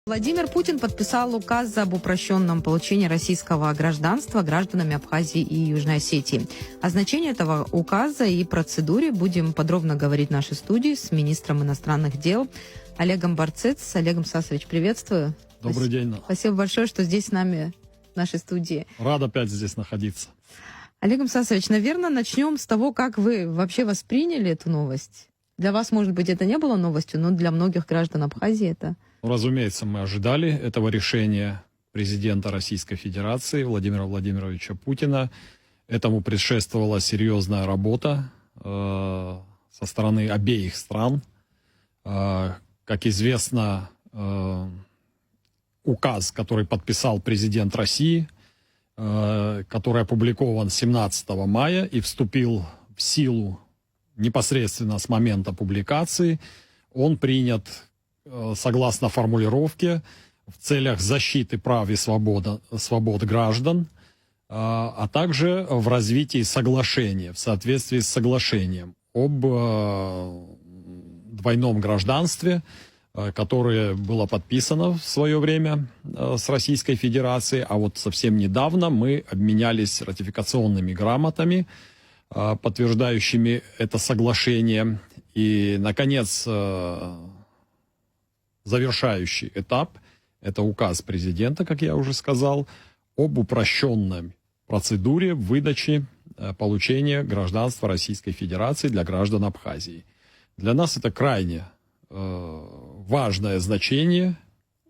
Владимир Путин подписал указ об упрощенном получении российского гражданства гражданами Абхазии и Южной Осетии. О значении этого указа и процедуре будем подробно говорить в нашей студии с министром иностранных дел Олегом Барцец. Олег Мсасович, приветствую. Добрый день. Спасибо большое, что здесь с нами в нашей студии. Рад опять здесь находиться. Олег Мсасович, наверное, начнем с того, как вы вообще восприняли эту новость. Для вас, может быть, это не было новостью, но для многих граждан Абхазии это... Разумеется, мы ожидали этого решения президента Российской Федерации Владимира Владимировича Путина. Этому предшествовала серьезная работа со стороны обеих стран. Как известно, указ, который подписал президент России, который опубликован 17 мая и вступил в силу непосредственно с момента публикации, он принят согласно формулировке в целях защиты прав и свобод граждан, а также в развитии соглашения, в соответствии с соглашением об двойном гражданстве, которое было подписано в свое время с Российской Федерацией, а вот совсем недавно мы обменялись ратификационными грамотами, подтверждающими это соглашение. И, наконец, завершающий этап – это указ президента, как я уже сказал, об упрощенной процедуре выдачи получения гражданства Российской Федерации для граждан Абхазии. Для нас это крайне важное значение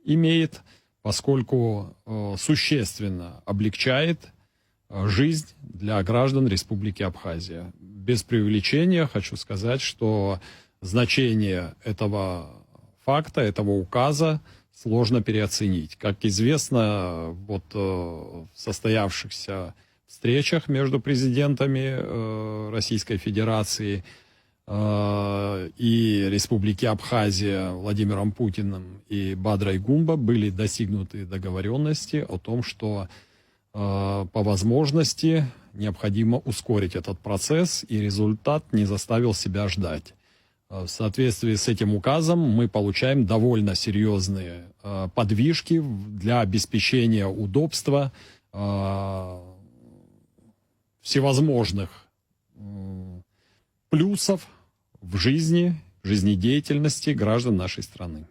имеет, поскольку существенно облегчает жизнь для граждан Республики Абхазия. Без преувеличения хочу сказать, что значение этого факта, этого указа сложно переоценить. Как известно, вот в состоявшихся встречах между президентами Российской Федерации и Республики Абхазия Владимиром Путиным и Бадрой Гумба были достигнуты договоренности о том, что по возможности необходимо ускорить этот процесс, и результат не заставил себя ждать. В соответствии с этим указом мы получаем довольно серьезные подвижки для обеспечения удобства всевозможных плюсов в жизни, жизнедеятельности граждан нашей страны.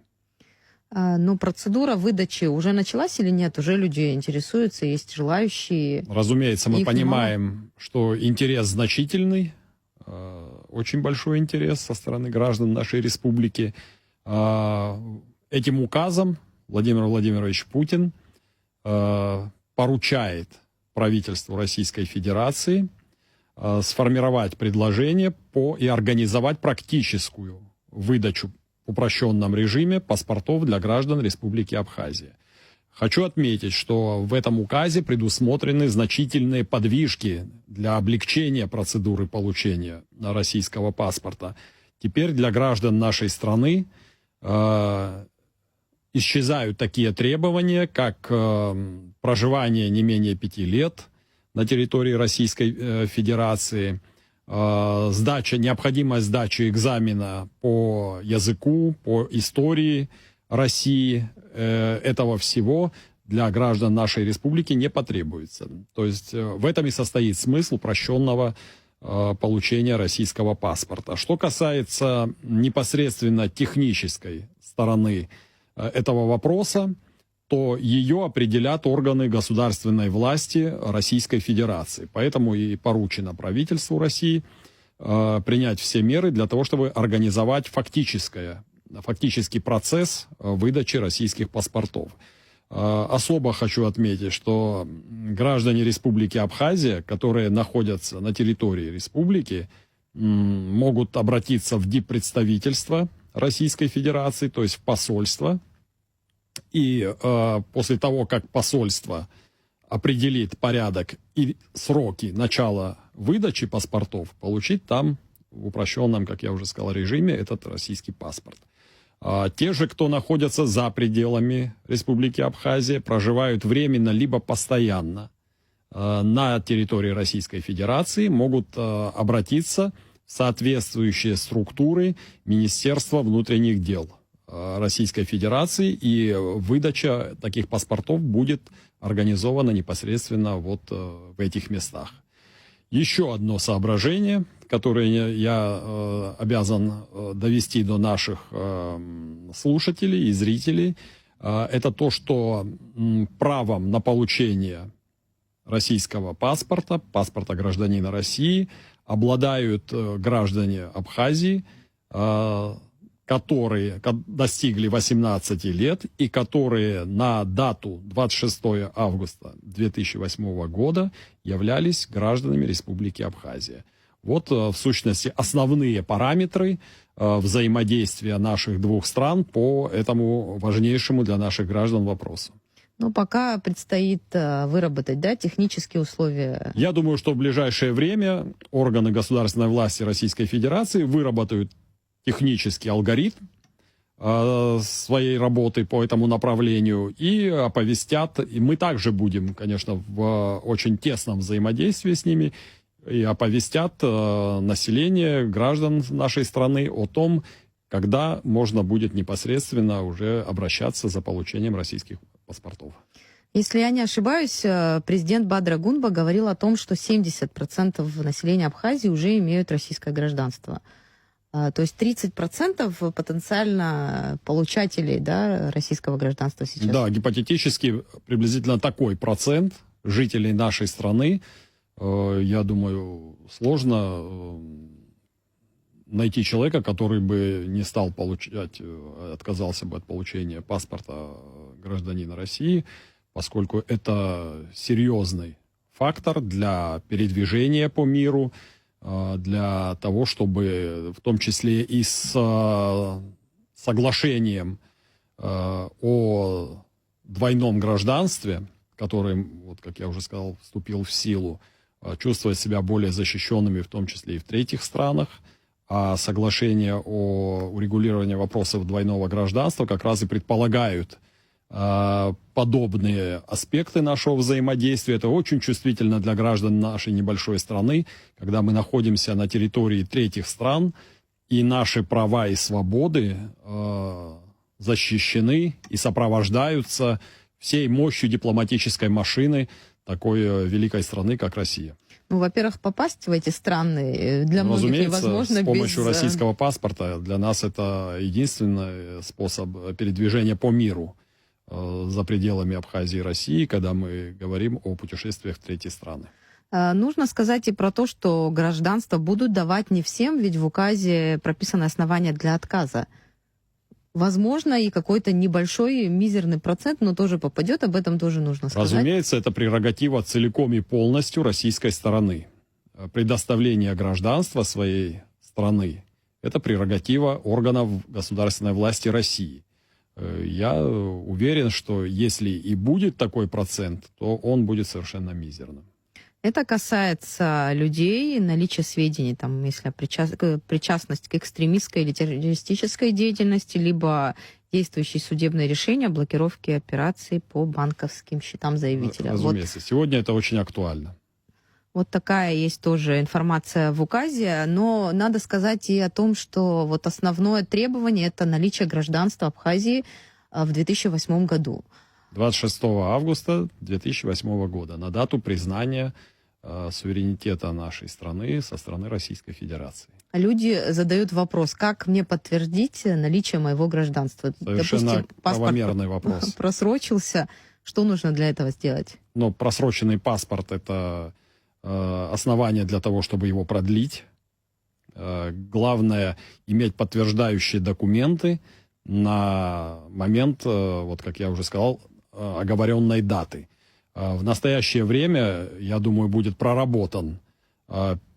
Но процедура выдачи уже началась или нет? Уже люди интересуются, есть желающие? Разумеется, мы понимаем, что интерес значительный, очень большой интерес со стороны граждан нашей республики. Этим указом Владимир Владимирович Путин поручает правительству Российской Федерации сформировать предложение и организовать практическую выдачу в упрощенном режиме паспортов для граждан Республики Абхазия. Хочу отметить, что в этом указе предусмотрены значительные подвижки для облегчения процедуры получения российского паспорта. Теперь для граждан нашей страны исчезают такие требования, как проживание не менее 5 лет на территории Российской Федерации, необходимость сдачи экзамена по языку, по истории России. Этого всего для граждан нашей республики не потребуется. То есть в этом и состоит смысл упрощенного получения российского паспорта. Что касается непосредственно технической стороны этого вопроса, то ее определят органы государственной власти Российской Федерации. Поэтому и поручено правительству России принять все меры для того, чтобы организовать фактический процесс выдачи российских паспортов. Особо хочу отметить, что граждане Республики Абхазия, которые находятся на территории республики, могут обратиться в диппредставительство Российской Федерации, то есть в посольство. И после того, как посольство определит порядок и сроки начала выдачи паспортов, получить там в упрощенном, как я уже сказал, режиме этот российский паспорт. Те же, кто находятся за пределами Республики Абхазия, проживают временно либо постоянно на территории Российской Федерации, могут обратиться в соответствующие структуры Министерства внутренних дел Российской Федерации, и выдача таких паспортов будет организована непосредственно вот в этих местах. Еще одно соображение, которое я обязан довести до наших слушателей и зрителей, это то, что правом на получение российского паспорта, паспорта гражданина России, обладают граждане Абхазии, которые достигли 18 лет и которые на дату 26 августа 2008 года являлись гражданами Республики Абхазия. Вот, в сущности, основные параметры взаимодействия наших двух стран по этому важнейшему для наших граждан вопросу. Ну, пока предстоит выработать, да, технические условия. Я думаю, что в ближайшее время органы государственной власти Российской Федерации выработают технический алгоритм своей работы по этому направлению и оповестят. И мы также будем, конечно, в очень тесном взаимодействии с ними, и оповестят население, граждан нашей страны о том, когда можно будет непосредственно уже обращаться за получением российских паспортов. Если я не ошибаюсь, президент Бадыр Гунба говорил о том, что 70% населения Абхазии уже имеют российское гражданство. То есть 30% потенциально получателей, да, российского гражданства сейчас. Да, гипотетически приблизительно такой процент жителей нашей страны. Я думаю, сложно найти человека, который бы не стал получать, отказался бы от получения паспорта гражданина России, поскольку это серьезный фактор для передвижения по миру, для того, чтобы в том числе и с соглашением о двойном гражданстве, который, вот, как я уже сказал, вступил в силу, чувствовать себя более защищенными, в том числе и в третьих странах, а соглашения о урегулировании вопросов двойного гражданства как раз и предполагают подобные аспекты нашего взаимодействия. Это очень чувствительно для граждан нашей небольшой страны, когда мы находимся на территории третьих стран, и наши права и свободы защищены и сопровождаются всей мощью дипломатической машины такой великой страны, как Россия. Ну, во-первых, попасть в эти страны для многих невозможно с помощью без российского паспорта. Для нас это единственный способ передвижения по миру за пределами Абхазии и России, когда мы говорим о путешествиях в третьи страны. Нужно сказать и про то, что гражданство будут давать не всем, ведь в указе прописано основание для отказа. Возможно, и какой-то небольшой мизерный процент, но тоже попадет, об этом тоже нужно сказать. Разумеется, это прерогатива целиком и полностью российской стороны. Предоставление гражданства своей страны – это прерогатива органов государственной власти России. Я уверен, что если и будет такой процент, то он будет совершенно мизерным. Это касается людей, наличия сведений, там, если причастность к экстремистской или террористической деятельности, либо действующие судебные решения о блокировке операций по банковским счетам заявителя. Разумеется, сегодня это очень актуально. Вот такая есть тоже информация в указе, но надо сказать и о том, что вот основное требование – это наличие гражданства Абхазии в 2008 году. 26 августа 2008 года, на дату признания суверенитета нашей страны со стороны Российской Федерации. Люди задают вопрос, как мне подтвердить наличие моего гражданства? Совершенно Допустим, правомерный вопрос. Просрочился, что нужно для этого сделать? Но просроченный паспорт – это основание для того, чтобы его продлить. Главное – иметь подтверждающие документы на момент, вот как я уже сказал, оговоренной даты. В настоящее время, я думаю, будет проработан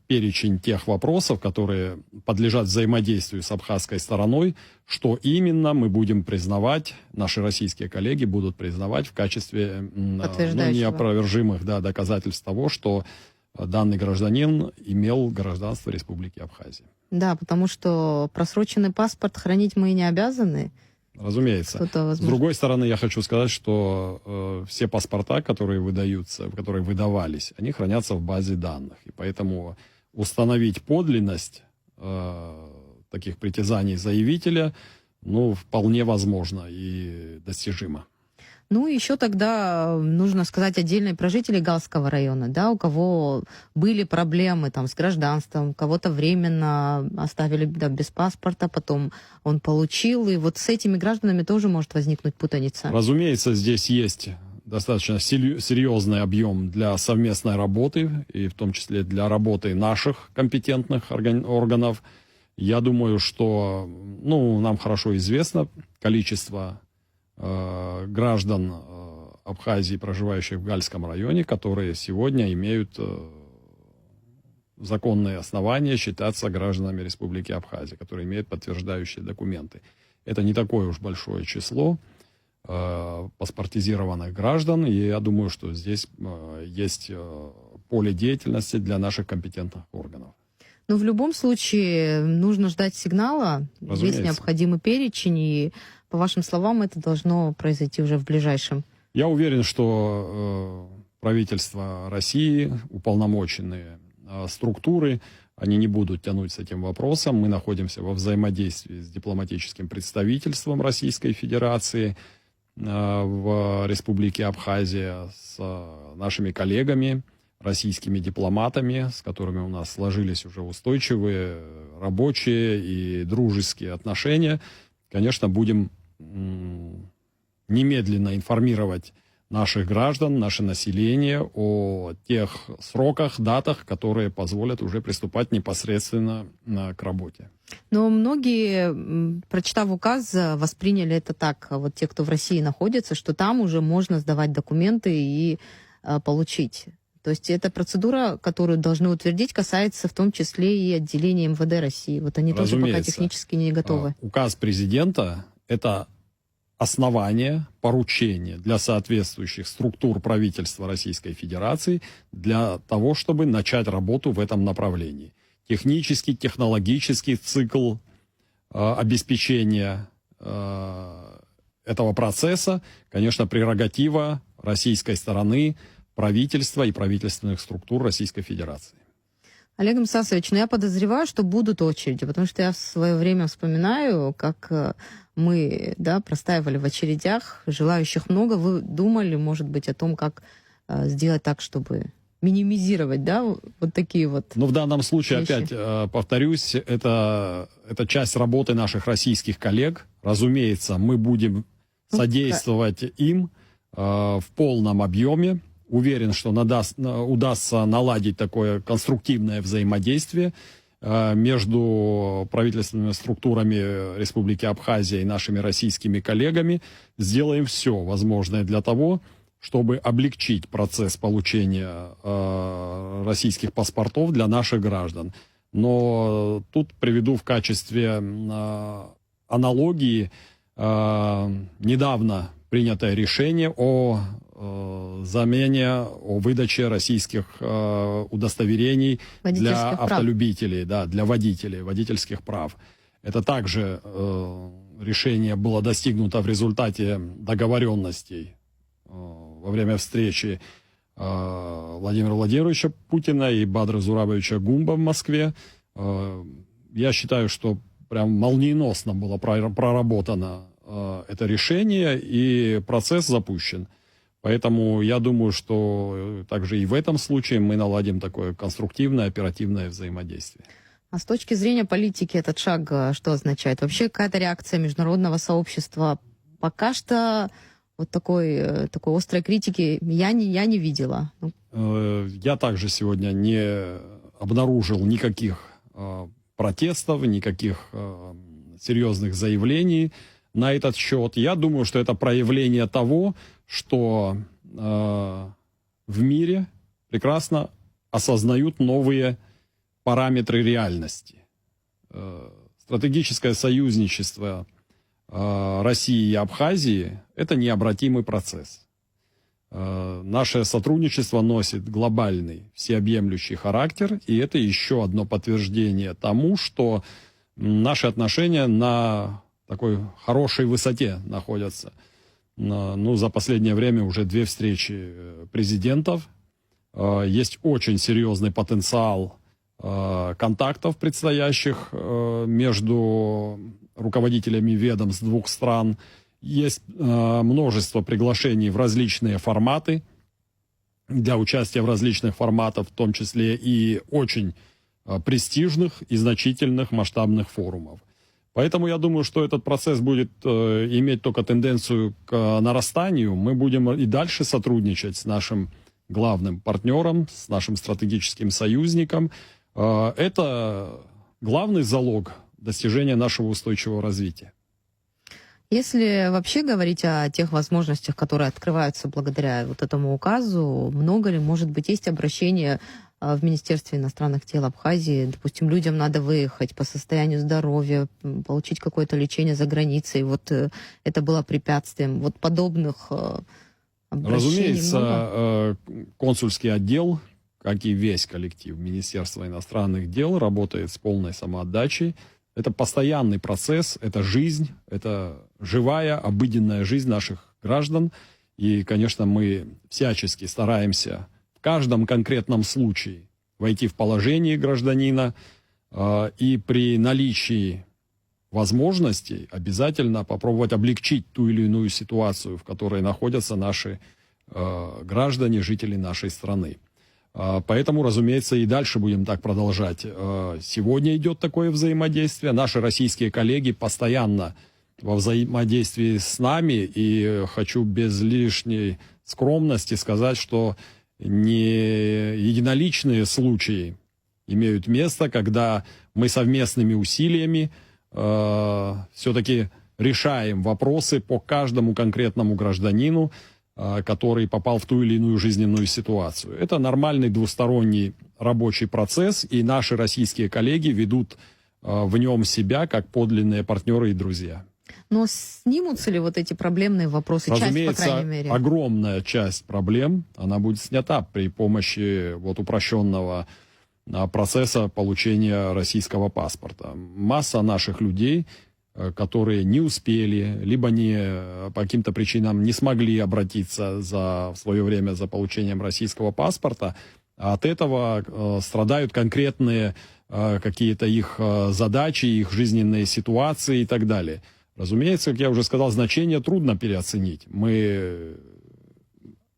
перечень тех вопросов, которые подлежат взаимодействию с абхазской стороной, что именно мы будем признавать, наши российские коллеги будут признавать в качестве неопровержимых доказательств того, что данный гражданин имел гражданство Республики Абхазия. Да, потому что просроченный паспорт хранить мы и не обязаны. Разумеется. С другой стороны, я хочу сказать, что все паспорта, которые выдаются, которые выдавались, они хранятся в базе данных. И поэтому установить подлинность таких притязаний заявителя вполне возможно и достижимо. Ну, еще тогда нужно сказать отдельно про жителей Галского района, да, у кого были проблемы там с гражданством, кого-то временно оставили без паспорта, потом он получил, и вот с этими гражданами тоже может возникнуть путаница. Разумеется, здесь есть достаточно серьезный объем для совместной работы, и в том числе для работы наших компетентных органов. Я думаю, что нам хорошо известно количество граждан Абхазии, проживающих в Гальском районе, которые сегодня имеют законные основания считаться гражданами Республики Абхазия, которые имеют подтверждающие документы. Это не такое уж большое число паспортизированных граждан, и я думаю, что здесь есть поле деятельности для наших компетентных органов. Но в любом случае нужно ждать сигнала, весь необходимый перечень, и, по вашим словам, это должно произойти уже в ближайшем. Я уверен, что правительство России, уполномоченные структуры, они не будут тянуть с этим вопросом. Мы находимся во взаимодействии с дипломатическим представительством Российской Федерации в Республике Абхазия, с нашими коллегами, российскими дипломатами, с которыми у нас сложились уже устойчивые рабочие и дружеские отношения. Конечно, будем немедленно информировать наших граждан, наше население о тех сроках, датах, которые позволят уже приступать непосредственно к работе. Но многие, прочитав указ, восприняли это так, вот те, кто в России находится, что там уже можно сдавать документы и получить. То есть эта процедура, которую должны утвердить, касается в том числе и отделения МВД России. Вот они тоже пока технически не готовы. Указ президента – это основание, поручение для соответствующих структур правительства Российской Федерации для того, чтобы начать работу в этом направлении. Технический, технологический цикл обеспечения этого процесса, конечно, прерогатива российской стороны, правительства и правительственных структур Российской Федерации. Олег Мсасович, я подозреваю, что будут очереди, потому что я в свое время вспоминаю, как мы простаивали в очередях, желающих много. Вы думали, может быть, о том, как сделать так, чтобы минимизировать, вот такие вот в данном случае, вещи. Опять повторюсь, это часть работы наших российских коллег. Разумеется, мы будем содействовать им в полном объеме. Уверен, что удастся наладить такое конструктивное взаимодействие между правительственными структурами Республики Абхазия и нашими российскими коллегами. Сделаем все возможное для того, чтобы облегчить процесс получения российских паспортов для наших граждан. Но тут приведу в качестве аналогии недавно принятое решение о замене, о выдаче российских удостоверений для автолюбителей, для водителей, водительских прав. Это также решение было достигнуто в результате договоренностей во время встречи Владимира Владимировича Путина и Бадра Зурабовича Гумба в Москве. Я считаю, что прям молниеносно было проработано это решение, и процесс запущен. Поэтому я думаю, что также и в этом случае мы наладим такое конструктивное, оперативное взаимодействие. А с точки зрения политики этот шаг что означает? Вообще какая-то реакция международного сообщества? Пока что вот такой острой критики я не видела. Я также сегодня не обнаружил никаких протестов, никаких серьезных заявлений на этот счет. Я думаю, что это проявление того, что в мире прекрасно осознают новые параметры реальности. Стратегическое союзничество России и Абхазии – это необратимый процесс. Наше сотрудничество носит глобальный, всеобъемлющий характер, и это еще одно подтверждение тому, что наши отношения на такой хорошей высоте находятся. За последнее время уже 2 встречи президентов. Есть очень серьезный потенциал контактов предстоящих между руководителями ведомств двух стран. Есть множество приглашений в различные форматы, для участия в различных форматах, в том числе и очень престижных и значительных масштабных форумов. Поэтому я думаю, что этот процесс будет иметь только тенденцию к нарастанию. Мы будем и дальше сотрудничать с нашим главным партнером, с нашим стратегическим союзником. Это главный залог достижения нашего устойчивого развития. Если вообще говорить о тех возможностях, которые открываются благодаря вот этому указу, много ли, может быть, есть обращение в Министерстве иностранных дел Абхазии? Допустим, людям надо выехать по состоянию здоровья, получить какое-то лечение за границей. Вот это было препятствием. Вот подобных обращений Разумеется, много? консульский отдел, как и весь коллектив Министерства иностранных дел, работает с полной самоотдачей. Это постоянный процесс, это жизнь, это живая, обыденная жизнь наших граждан. И, конечно, мы всячески стараемся в каждом конкретном случае войти в положение гражданина и при наличии возможностей обязательно попробовать облегчить ту или иную ситуацию, в которой находятся наши граждане, жители нашей страны. Поэтому, разумеется, и дальше будем так продолжать. Сегодня идет такое взаимодействие. Наши российские коллеги постоянно во взаимодействии с нами. И хочу без лишней скромности сказать, что не единоличные случаи имеют место, когда мы совместными усилиями все-таки решаем вопросы по каждому конкретному гражданину, который попал в ту или иную жизненную ситуацию. Это нормальный двусторонний рабочий процесс, и наши российские коллеги ведут в нем себя как подлинные партнеры и друзья. Но снимутся ли вот эти проблемные вопросы? Разумеется, часть, по крайней мере. огромная часть проблем, она будет снята при помощи вот упрощенного процесса получения российского паспорта. Масса наших людей, которые не успели, либо по каким-то причинам не смогли обратиться в свое время за получением российского паспорта, а от этого страдают конкретные какие-то их задачи, их жизненные ситуации и так далее. Разумеется, как я уже сказал, значение трудно переоценить. Мы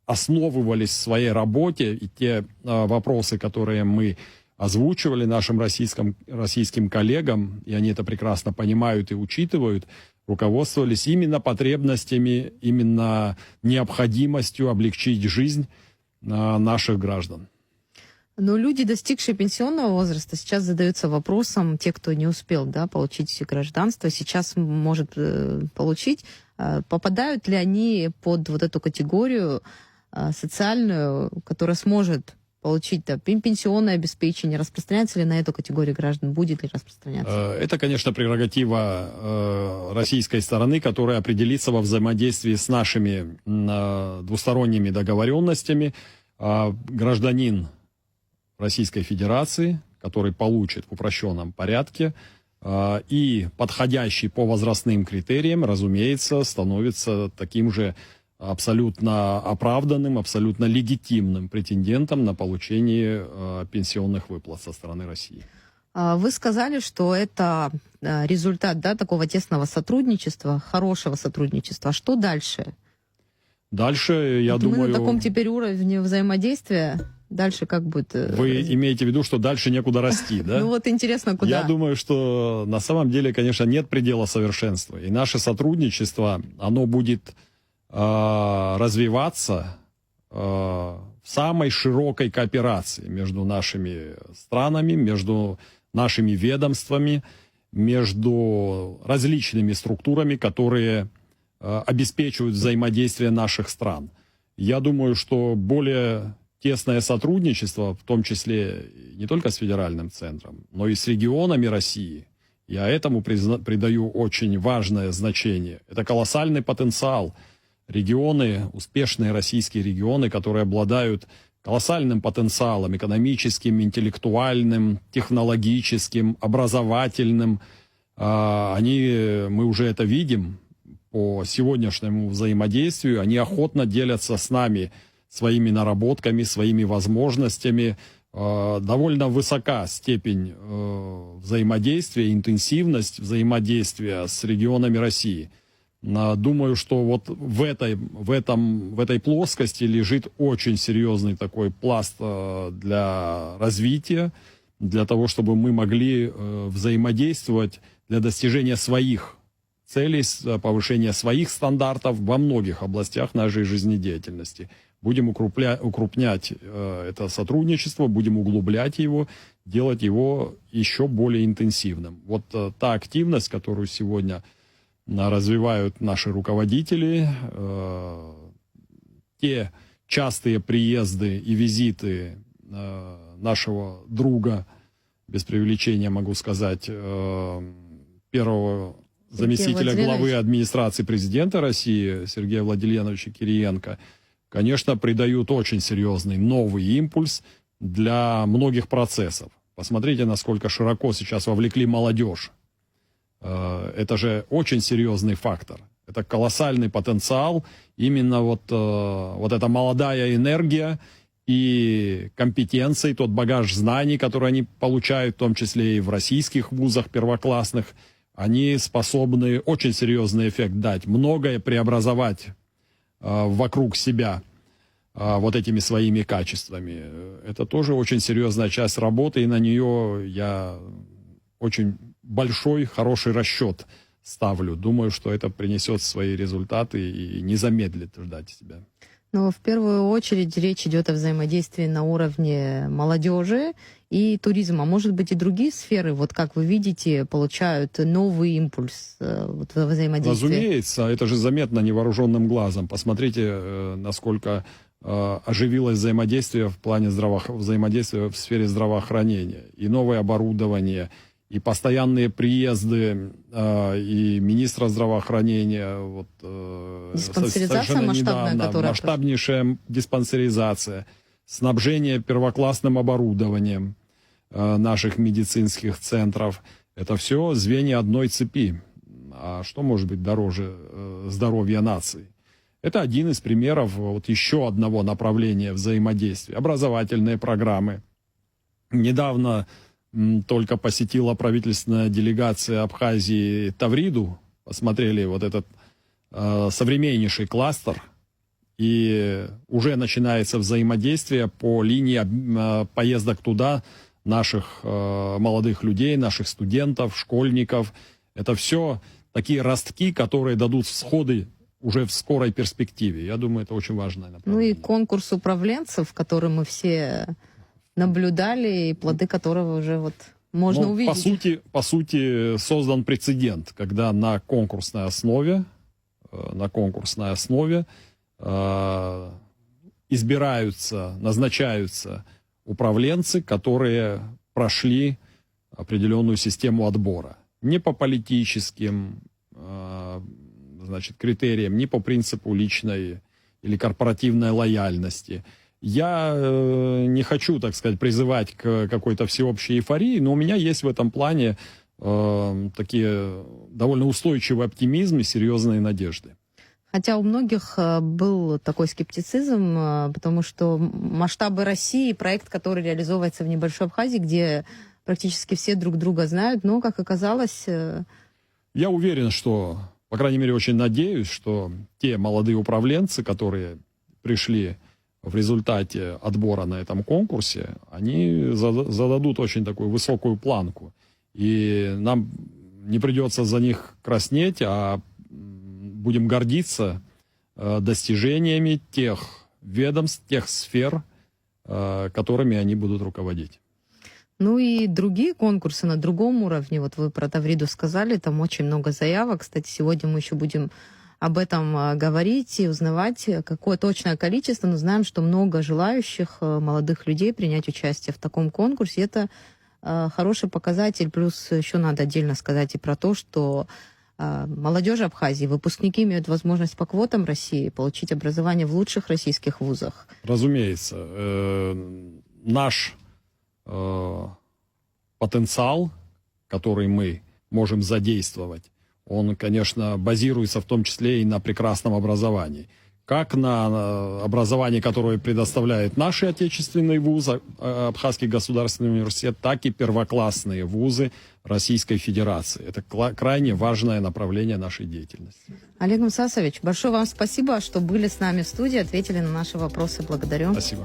основывались в своей работе, и те вопросы, которые мы озвучивали нашим российским коллегам, и они это прекрасно понимают и учитывают, руководствовались именно потребностями, именно необходимостью облегчить жизнь наших граждан. Но люди, достигшие пенсионного возраста, сейчас задаются вопросом, те, кто не успел получить гражданство, сейчас может получить, попадают ли они под вот эту категорию социальную, которая сможет получить пенсионное обеспечение, распространяется ли на эту категорию граждан, будет ли распространяться? Это, конечно, прерогатива российской стороны, которая определится во взаимодействии с нашими двусторонними договоренностями. Гражданин Российской Федерации, который получит в упрощенном порядке и подходящий по возрастным критериям, разумеется, становится таким же абсолютно оправданным, абсолютно легитимным претендентом на получение пенсионных выплат со стороны России. Вы сказали, что это результат такого тесного сотрудничества, хорошего сотрудничества. Что дальше? Дальше, я думаю... Мы на таком теперь уровне взаимодействия. Дальше как будет? Вы имеете в виду, что дальше некуда расти, да? Ну вот интересно, куда? Я думаю, что на самом деле, конечно, нет предела совершенства. И наше сотрудничество, оно будет развиваться в самой широкой кооперации между нашими странами, между нашими ведомствами, между различными структурами, которые обеспечивают взаимодействие наших стран. Я думаю, что более тесное сотрудничество, в том числе не только с федеральным центром, но и с регионами России, я этому придаю очень важное значение. Это колоссальный потенциал. Регионы, успешные российские регионы, которые обладают колоссальным потенциалом экономическим, интеллектуальным, технологическим, образовательным. Мы уже это видим по сегодняшнему взаимодействию. Они охотно делятся с нами своими наработками, своими возможностями. довольно высока степень взаимодействия, интенсивность взаимодействия с регионами России. Думаю, что вот в этой плоскости лежит очень серьезный такой пласт для развития, для того, чтобы мы могли взаимодействовать для достижения своих целей, повышения своих стандартов во многих областях нашей жизнедеятельности. Будем укрупнять это сотрудничество, будем углублять его, делать его еще более интенсивным. Вот та активность, которую сегодня развивают наши руководители, те частые приезды и визиты нашего друга, без преувеличения могу сказать, первого заместителя главы администрации президента России Сергея Владимировича Кириенко, конечно, придают очень серьезный новый импульс для многих процессов. Посмотрите, насколько широко сейчас вовлекли молодежь. Это же очень серьезный фактор. Это колоссальный потенциал. Именно вот эта молодая энергия и компетенции, тот багаж знаний, который они получают, в том числе и в российских вузах первоклассных, они способны очень серьезный эффект дать, многое преобразовать вокруг себя вот этими своими качествами. Это тоже очень серьезная часть работы, и на нее я очень большой, хороший расчет ставлю. Думаю, что это принесет свои результаты и не замедлит ждать себя. Но в первую очередь речь идет о взаимодействии на уровне молодежи и туризма. Может быть, и другие сферы, вот как вы видите, получают новый импульс вот, во взаимодействии? Разумеется, это же заметно невооруженным глазом. Посмотрите, насколько оживилось взаимодействие в плане взаимодействия в сфере здравоохранения. И новое оборудование, и постоянные приезды и министра здравоохранения. Вот, диспансеризация масштабная, которая... Масштабнейшая диспансеризация, снабжение первоклассным оборудованием наших медицинских центров. Это все звенья одной цепи. А что может быть дороже здоровья нации? Это один из примеров вот еще одного направления взаимодействия. Образовательные программы. Недавно только посетила правительственная делегация Абхазии Тавриду, посмотрели вот этот современнейший кластер, и уже начинается взаимодействие по линии поездок туда наших молодых людей, наших студентов, школьников. Это все такие ростки, которые дадут всходы уже в скорой перспективе. Я думаю, это очень важное направление. Ну и конкурс управленцев, который мы все наблюдали, и плоды которого уже вот можно увидеть. По сути, создан прецедент, когда на конкурсной основе избираются, назначаются управленцы, которые прошли определенную систему отбора. Не по политическим критериям, не по принципу личной или корпоративной лояльности. Я не хочу, так сказать, призывать к какой-то всеобщей эйфории, но у меня есть в этом плане такие довольно устойчивый оптимизм и серьезные надежды. Хотя у многих был такой скептицизм, потому что масштабы России, проект, который реализовывается в небольшой Абхазии, где практически все друг друга знают, но, как оказалось... Я уверен, что, по крайней мере, очень надеюсь, что те молодые управленцы, которые пришли в результате отбора на этом конкурсе, они зададут очень такую высокую планку. И нам не придется за них краснеть, а будем гордиться достижениями тех ведомств, тех сфер, которыми они будут руководить. Ну и другие конкурсы на другом уровне. Вот вы про Тавриду сказали, там очень много заявок. Кстати, сегодня мы еще будем об этом говорить и узнавать, какое точное количество. Но знаем, что много желающих молодых людей принять участие в таком конкурсе. Это хороший показатель. Плюс еще надо отдельно сказать и про то, что молодежь Абхазии, выпускники имеют возможность по квотам России получить образование в лучших российских вузах. Разумеется. Наш потенциал, который мы можем задействовать, он, конечно, базируется в том числе и на прекрасном образовании. как на образование, которое предоставляет наши отечественные вузы, Абхазский государственный университет, так и первоклассные вузы Российской Федерации. Это крайне важное направление нашей деятельности. Олег Мусасович, большое вам спасибо, что были с нами в студии, ответили на наши вопросы. Благодарю. Спасибо.